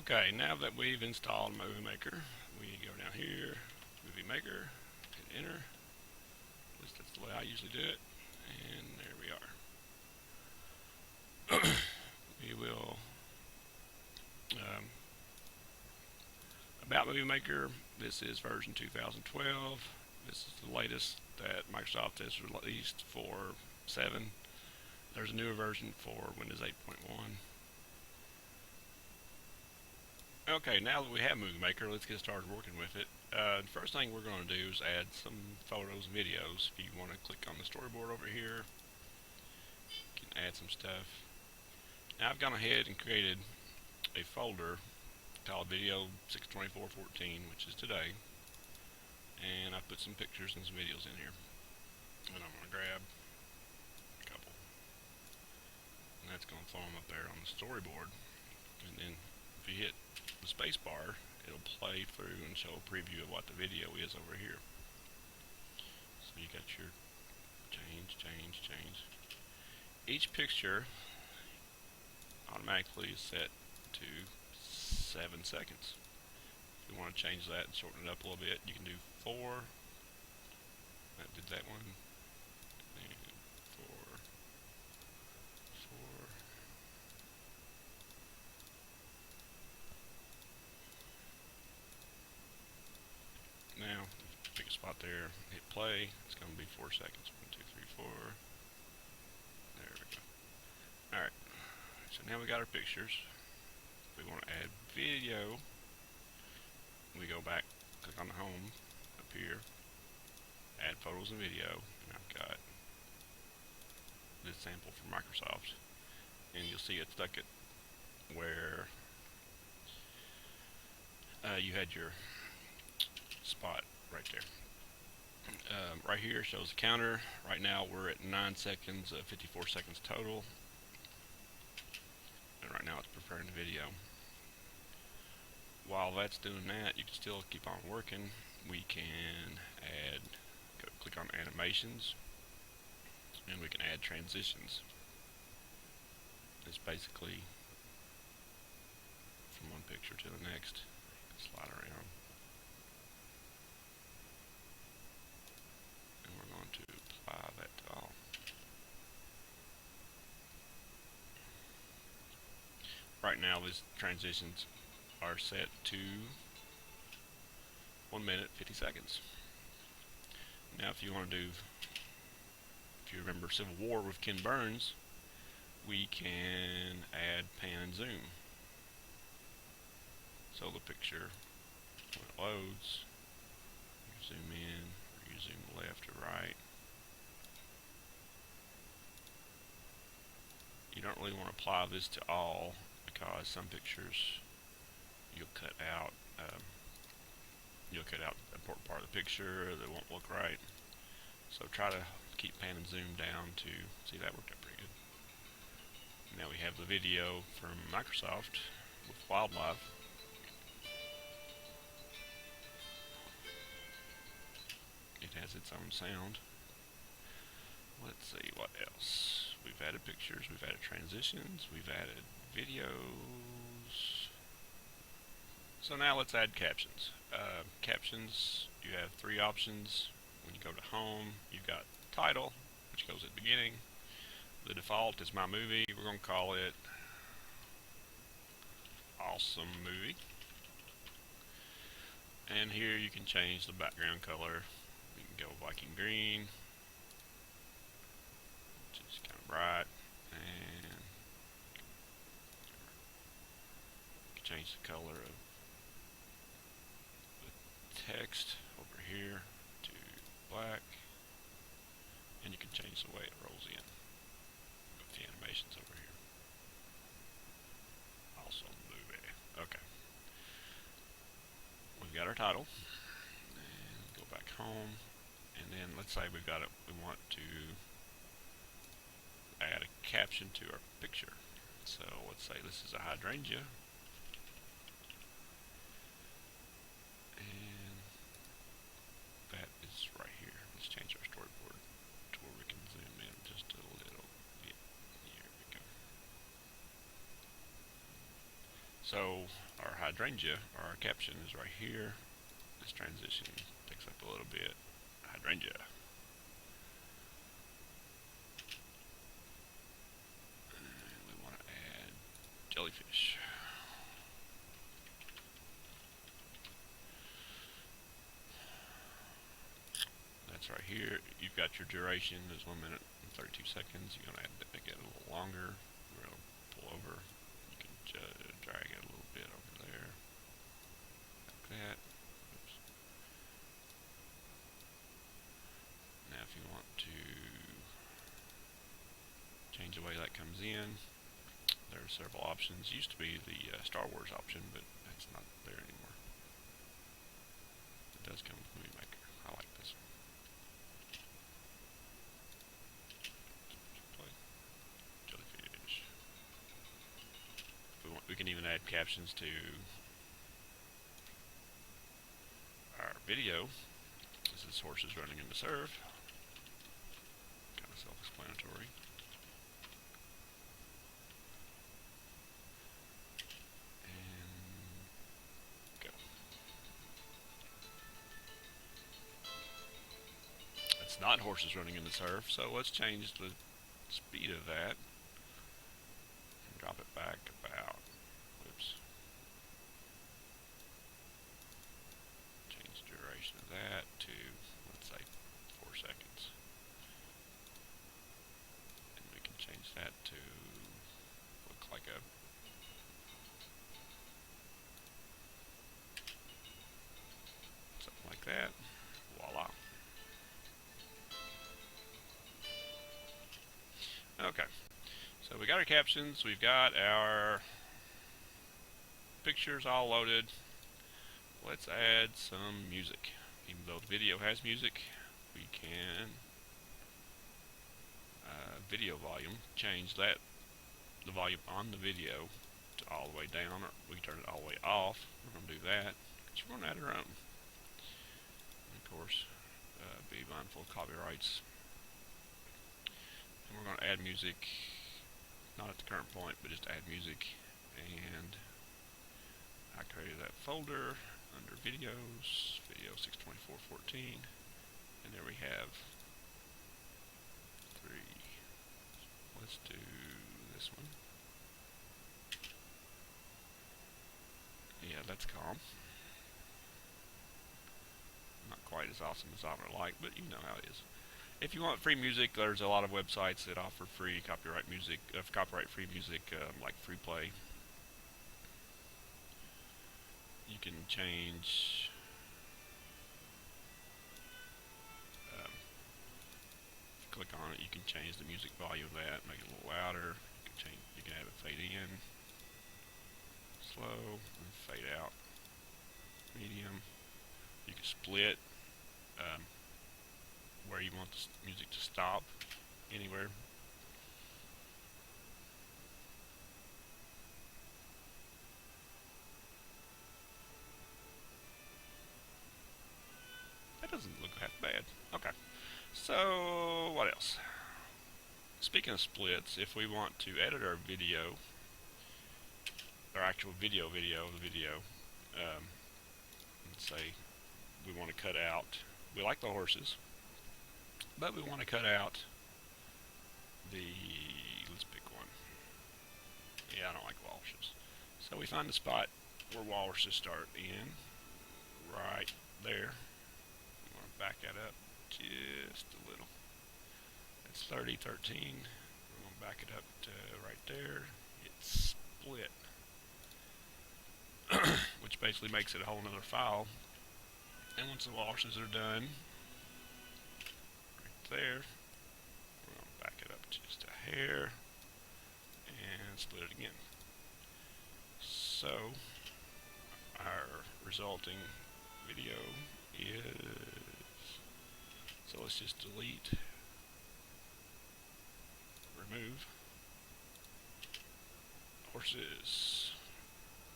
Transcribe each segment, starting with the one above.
Okay, now that we've installed Movie Maker, we go down here, Movie Maker, hit enter. At least that's the way I usually do it. And there we are. We will, about Movie Maker, this is version 2012. This is the latest that Microsoft has released for 7. There's a newer version for Windows 8.1. Okay, now that we have Movie Maker, let's get started working with it. The first thing we're going to do is add some photos and videos. If you want to click on the storyboard over here, you can add some stuff. Now I've gone ahead and created a folder called Video 62414, which is today, and I put some pictures and some videos in here. And I'm going to grab a couple, and that's going to throw them up there on the storyboard. And then if you hit the space bar, it'll play through and show a preview of what the video is over here. So you got your change. Each picture automatically is set to 7 seconds. If you want to change that and shorten it up a little bit, you can do 4. That did that one. And 4. Now, pick a spot there, hit play. It's going to be 4 seconds. 1, 2, 3, 4. There we go. Alright, so now we got our pictures. If we want to add video, we go back, click on the home up here, add photos and video, and I've got this sample from Microsoft. And you'll see it stuck it where you had your spot right there. Right here shows the counter. Right now we're at 9 seconds, 54 seconds total. And right now it's preparing the video. While that's doing that, you can still keep on working. We can add, click on animations, and we can add transitions. It's basically from one picture to the next. Slide around. And we're going to apply that to all. Right now these transitions are set to 1 minute 50 seconds. Now if you want to do, if you remember Civil War with Ken Burns, we can add pan and zoom. So the picture, when it loads, you zoom in, or you zoom left or right. You don't really want to apply this to all, because some pictures you'll cut out an important part of the picture that won't look right. So try to keep pan and zoom down to see that worked out pretty good. Now we have the video from Microsoft with wildlife. It has its own sound. Let's see what else. We've added pictures, we've added transitions, we've added videos. So now let's add captions. Captions, you have 3 options. When you go to home, you've got title, which goes at the beginning. The default is my movie. We're going to call it Awesome Movie. And here you can change the background color. We can go Viking green, which is kind of bright, and you can change the color of the text over here to black, and you can change the way it rolls in with the animations over here. Awesome Movie. Okay. We've got our title, and go back home, and then let's say we want to add a caption to our picture. So let's say this is a hydrangea, and that is right here. Let's change our storyboard to where we can zoom in just a little bit. Here we go. So our hydrangea, or our caption, is right here. This transition takes up a little bit. Hydrangea. And we want to add jellyfish. That's right here. You've got your duration. There's 1 minute and 32 seconds. You're going to make it a little longer. We're going to pull over. You can drag it a little bit over there. Like that. Oops. Now if you want to change the way that comes in, there are several options. Used to be the Star Wars option, but that's not there anymore. It does come with Movie Maker. I like this one. Jellyfish. We can even add captions to our video. This is horses running in the surf. Kind of self-explanatory. It's not horses running in the surf, so let's change the speed of that and drop it back about, whoops, change the duration of that to, let's say, 4 seconds. And we can change that to look like a something like that. Voila. Okay, so we got our captions, we've got our pictures all loaded. Let's add some music. Even though the video has music, we can video volume, change that, the volume on the video to all the way down, or we can turn it all the way off. We're going to do that because we're going to add our own. And of course, be mindful of copyrights. And we're going to add music, not at the current point, but just add music. And I created that folder under videos, video 62414, and there we have 3. Let's do this one. Yeah, that's calm. Not quite as awesome as I would like, but you know how it is. If you want free music, there's a lot of websites that offer free copyright music, copyright-free music, like FreePlay. You can change click on it, you can change the music volume of that, make it a little louder. You can have it fade in, slow, and fade out, medium. You can split where you want the music to stop, anywhere. That doesn't look half bad. Okay. So, what else? Speaking of splits, if we want to edit our video, our actual video, let's say we want to cut out, we like the horses, but we want to cut out the, let's pick one. Yeah, I don't like walruses. So we find the spot where walruses start in, right there. We want to back that up just a little. It's 3013. We're going to back it up to right there. It's split, which basically makes it a whole nother file. And once the walruses are done, right there, we're going to back it up just a hair and split it again. So our resulting video is, so let's just delete, remove horses,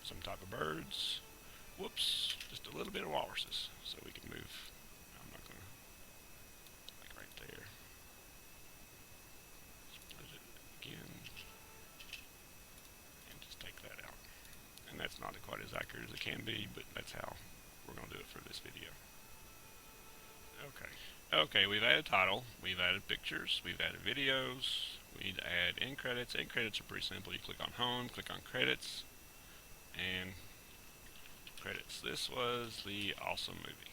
some type of birds, whoops, just a little bit of walruses, so we can move. I'm not going to, like right there, split it again, and just take that out. And that's It's not quite as accurate as it can be, but that's how we're going to do it for this video. Okay, we've added title, we've added pictures, we've added videos, we need to add end credits. End credits are pretty simple. You click on home, click on credits, and credits. This was the awesome movie.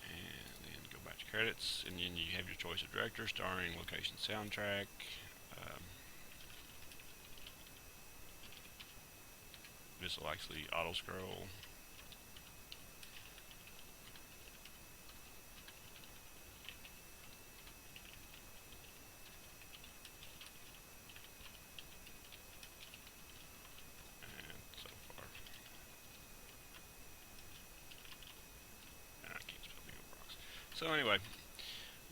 And then go back to credits, and then you have your choice of director, starring, location, soundtrack. This will actually auto scroll. And so far, I can't spell Bingo Brox. So anyway,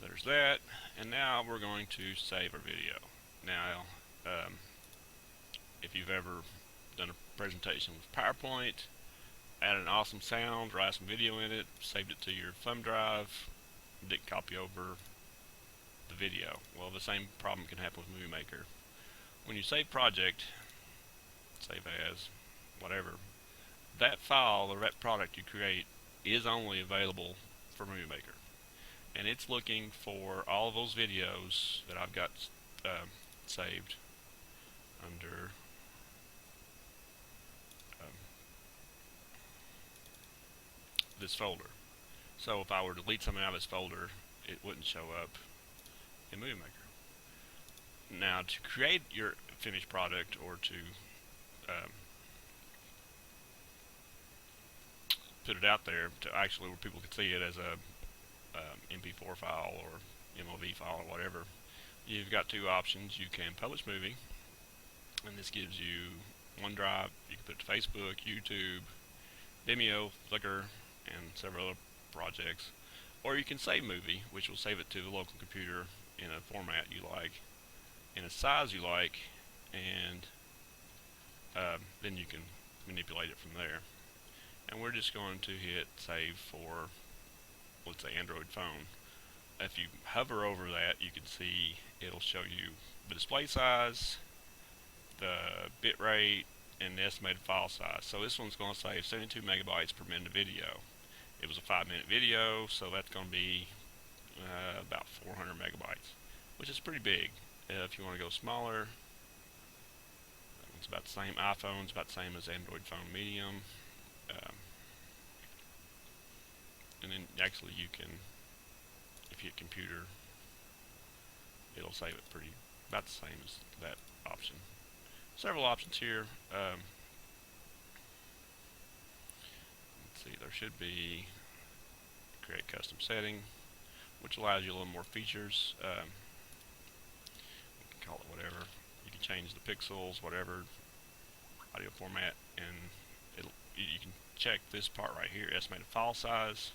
there's that, and now we're going to save our video. Now, if you've ever done a presentation with PowerPoint, added an awesome sound, or added some video in it, saved it to your thumb drive, didn't copy over the video. Well, the same problem can happen with Movie Maker. When you save project, save as, whatever, that file or that product you create is only available for Movie Maker. And it's looking for all of those videos that I've got saved under this folder. So if I were to delete something out of this folder, it wouldn't show up in Movie Maker. Now, to create your finished product, or to put it out there to actually where people can see it as a MP4 file or MOV file or whatever, you've got two options. You can publish movie, and this gives you OneDrive. You can put it to Facebook, YouTube, Vimeo, Flickr, and several other projects. Or you can save movie, which will save it to the local computer in a format you like, in a size you like, and then you can manipulate it from there. And we're just going to hit save for, let's say, Android phone. If you hover over that, you can see it'll show you the display size, the bit rate, and the estimated file size. So this one's going to save 72 megabytes per minute of video. It was a 5-minute video, so that's going to be about 400 megabytes, which is pretty big. If you want to go smaller, it's about the same. iPhone's about the same as Android phone medium. And then actually you can, if you hit computer, it'll save it about the same as that option. Several options here. Let's see, there should be create custom setting, which allows you a little more features. You can call it whatever. You can change the pixels, whatever audio format, and you can check this part right here, estimated file size.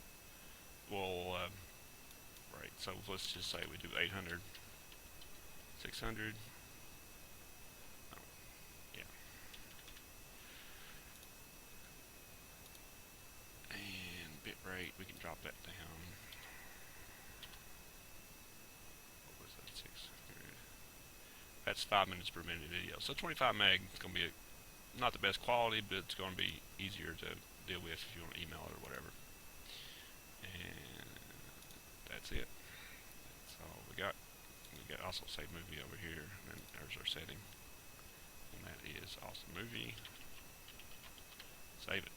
Well, right, so let's just say we do 800, 600, oh, yeah, and bitrate, we can drop that down. What was that, 600? That's 5 minutes per minute video. So 25 meg is going to be not the best quality, but it's going to be easier to deal with if you want to email it or whatever. And that's it. That's all we got. We got also save movie over here, and then there's our setting, and that is awesome movie. Save it.